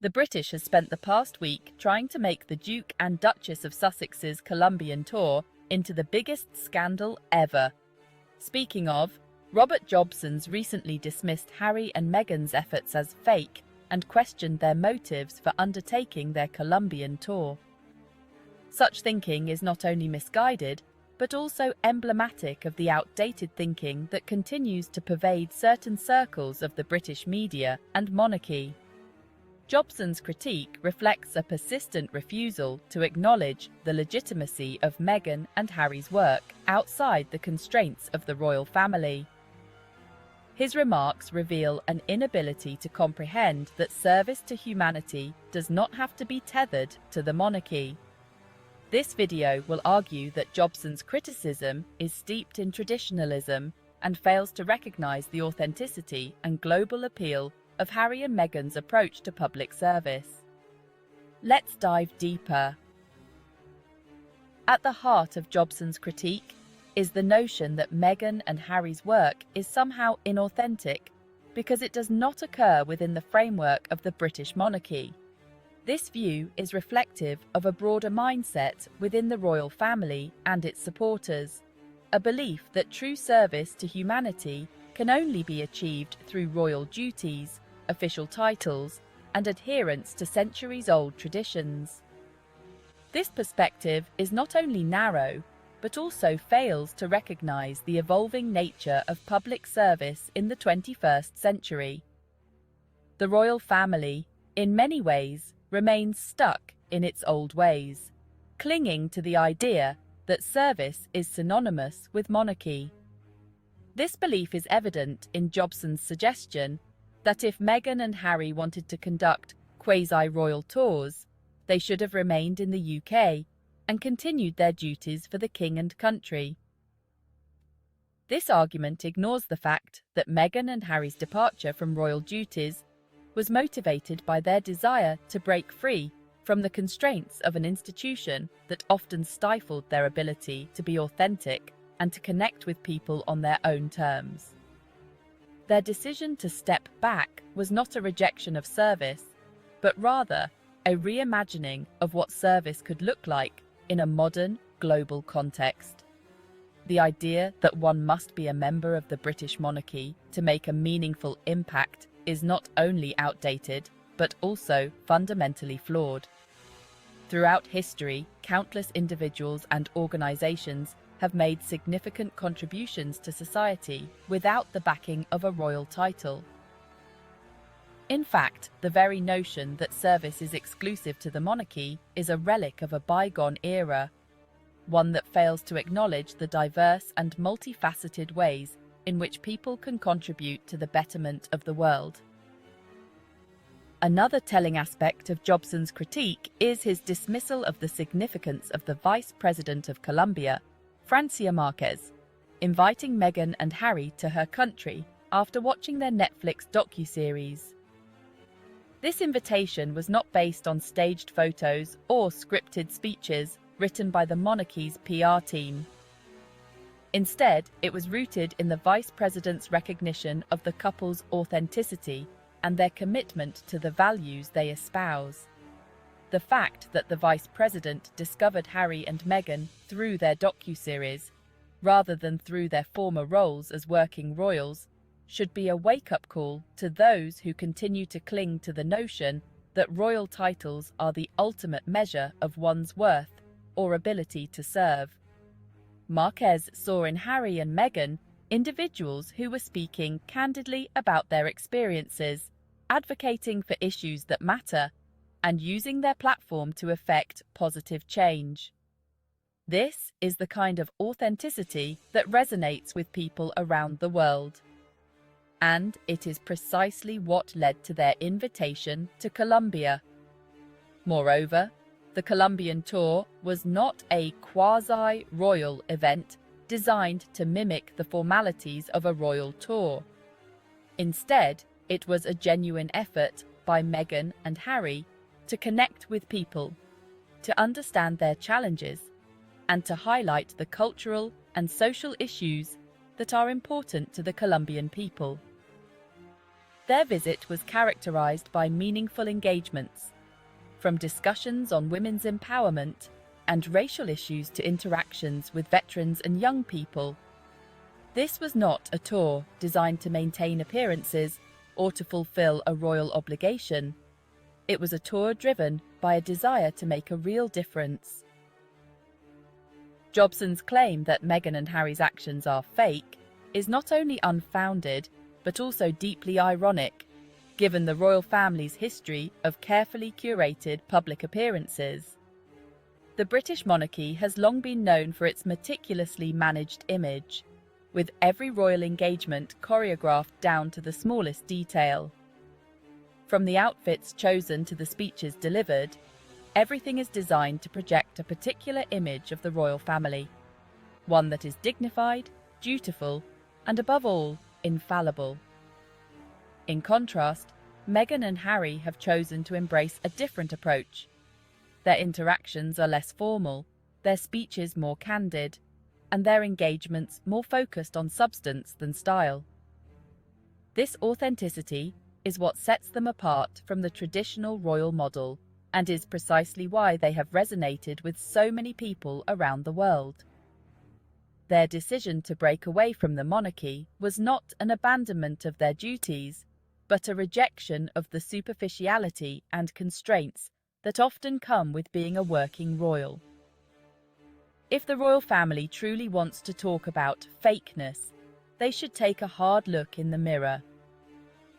The British has spent the past week trying to make the Duke and Duchess of Sussex's Colombian tour into the biggest scandal ever. Speaking of, Robert Jobson's recently dismissed Harry and Meghan's efforts as fake and questioned their motives for undertaking their Colombian tour. Such thinking is not only misguided, but also emblematic of the outdated thinking that continues to pervade certain circles of the British media and monarchy. Jobson's critique reflects a persistent refusal to acknowledge the legitimacy of Meghan and Harry's work outside the constraints of the royal family. His remarks reveal an inability to comprehend that service to humanity does not have to be tethered to the monarchy. This video will argue that Jobson's criticism is steeped in traditionalism and fails to recognize the authenticity and global appeal of Harry and Meghan's approach to public service. Let's dive deeper. At the heart of Jobson's critique is the notion that Meghan and Harry's work is somehow inauthentic because it does not occur within the framework of the British monarchy. This view is reflective of a broader mindset within the royal family and its supporters, a belief that true service to humanity can only be achieved through royal duties, official titles, and adherence to centuries-old traditions. This perspective is not only narrow, but also fails to recognize the evolving nature of public service in the 21st century. The royal family, in many ways, remains stuck in its old ways, clinging to the idea that service is synonymous with monarchy. This belief is evident in Jobson's suggestion that if Meghan and Harry wanted to conduct quasi-royal tours, they should have remained in the UK and continued their duties for the king and country. This argument ignores the fact that Meghan and Harry's departure from royal duties was motivated by their desire to break free from the constraints of an institution that often stifled their ability to be authentic and to connect with people on their own terms. Their decision to step back was not a rejection of service, but rather a reimagining of what service could look like in a modern, global context. The idea that one must be a member of the British monarchy to make a meaningful impact is not only outdated, but also fundamentally flawed. Throughout history, countless individuals and organizations have made significant contributions to society without the backing of a royal title. In fact, the very notion that service is exclusive to the monarchy is a relic of a bygone era, one that fails to acknowledge the diverse and multifaceted ways in which people can contribute to the betterment of the world. Another telling aspect of Jobson's critique is his dismissal of the significance of the Vice President of Colombia, Francia Marquez, inviting Meghan and Harry to her country after watching their Netflix docuseries. This invitation was not based on staged photos or scripted speeches written by the monarchy's PR team. Instead, it was rooted in the vice president's recognition of the couple's authenticity and their commitment to the values they espouse. The fact that the vice president discovered Harry and Meghan through their docuseries, rather than through their former roles as working royals, should be a wake-up call to those who continue to cling to the notion that royal titles are the ultimate measure of one's worth or ability to serve. Marquez saw in Harry and Meghan individuals who were speaking candidly about their experiences, advocating for issues that matter, and using their platform to effect positive change. This is the kind of authenticity that resonates with people around the world. And it is precisely what led to their invitation to Colombia. Moreover, the Colombian tour was not a quasi-royal event designed to mimic the formalities of a royal tour. Instead, it was a genuine effort by Meghan and Harry to connect with people, to understand their challenges, and to highlight the cultural and social issues that are important to the Colombian people. Their visit was characterized by meaningful engagements, from discussions on women's empowerment and racial issues to interactions with veterans and young people. This was not a tour designed to maintain appearances or to fulfill a royal obligation. It was a tour driven by a desire to make a real difference. Jobson's claim that Meghan and Harry's actions are fake is not only unfounded, but also deeply ironic, given the royal family's history of carefully curated public appearances. The British monarchy has long been known for its meticulously managed image, with every royal engagement choreographed down to the smallest detail. From the outfits chosen to the speeches delivered, everything is designed to project a particular image of the royal family, one that is dignified, dutiful, and above all, infallible. In contrast, Meghan and Harry have chosen to embrace a different approach. Their interactions are less formal, their speeches more candid, and their engagements more focused on substance than style. This authenticity is what sets them apart from the traditional royal model, and is precisely why they have resonated with so many people around the world. Their decision to break away from the monarchy was not an abandonment of their duties, but a rejection of the superficiality and constraints that often come with being a working royal. If the royal family truly wants to talk about fakeness, they should take a hard look in the mirror.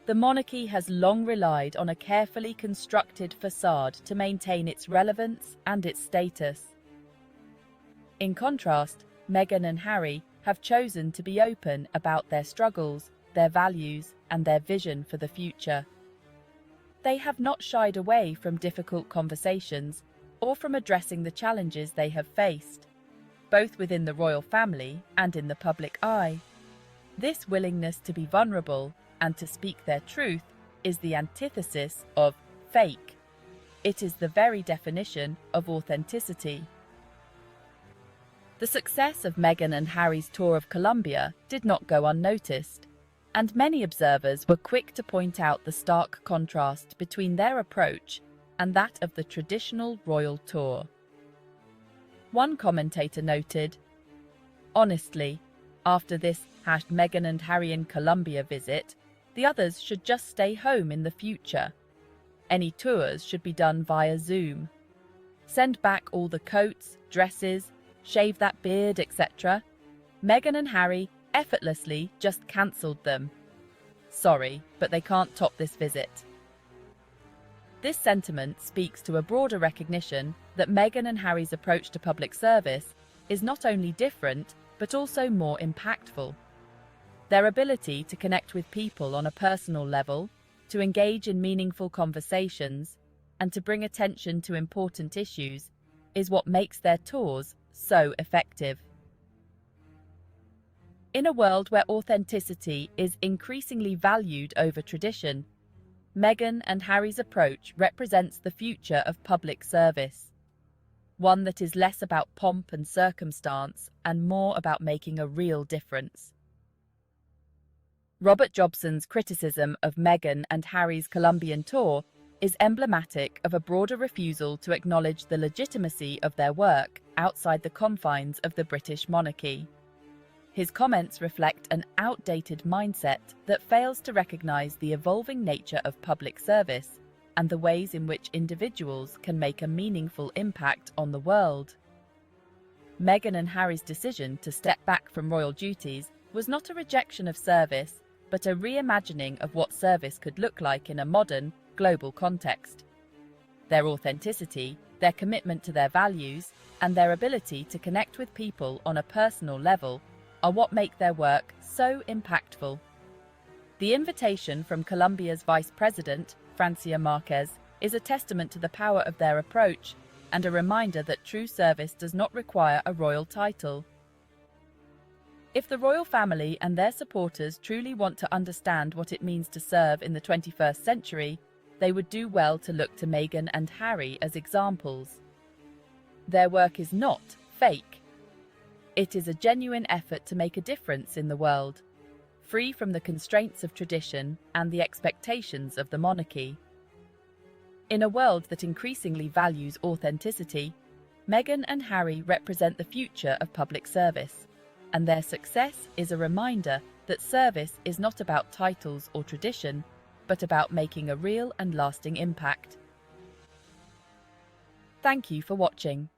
The monarchy has long relied on a carefully constructed facade to maintain its relevance and its status. In contrast, Meghan and Harry have chosen to be open about their struggles, their values, and their vision for the future. They have not shied away from difficult conversations or from addressing the challenges they have faced, both within the royal family and in the public eye. This willingness to be vulnerable and to speak their truth is the antithesis of fake. It is the very definition of authenticity. The success of Meghan and Harry's tour of Colombia did not go unnoticed, and many observers were quick to point out the stark contrast between their approach and that of the traditional royal tour. One commentator noted, "Honestly, after this Meghan and Harry in Colombia visit, the others should just stay home in the future. Any tours should be done via Zoom. Send back all the coats, dresses, shave that beard, etc. Meghan and Harry effortlessly just cancelled them. Sorry, but they can't top this visit." This sentiment speaks to a broader recognition that Meghan and Harry's approach to public service is not only different, but also more impactful. Their ability to connect with people on a personal level, to engage in meaningful conversations, and to bring attention to important issues is what makes their tours so effective. In a world where authenticity is increasingly valued over tradition, Meghan and Harry's approach represents the future of public service, one that is less about pomp and circumstance and more about making a real difference. Robert Jobson's criticism of Meghan and Harry's Colombian tour is emblematic of a broader refusal to acknowledge the legitimacy of their work outside the confines of the British monarchy. His comments reflect an outdated mindset that fails to recognise the evolving nature of public service and the ways in which individuals can make a meaningful impact on the world. Meghan and Harry's decision to step back from royal duties was not a rejection of service, but a reimagining of what service could look like in a modern, global context. Their authenticity, their commitment to their values, and their ability to connect with people on a personal level are what make their work so impactful. The invitation from Colombia's Vice President, Francia Marquez, is a testament to the power of their approach and a reminder that true service does not require a royal title. If the royal family and their supporters truly want to understand what it means to serve in the 21st century, they would do well to look to Meghan and Harry as examples. Their work is not fake. It is a genuine effort to make a difference in the world. free from the constraints of tradition and the expectations of the monarchy. In a world that increasingly values authenticity, Meghan and Harry represent the future of public service, and their success is a reminder that service is not about titles or tradition, but about making a real and lasting impact. Thank you for watching.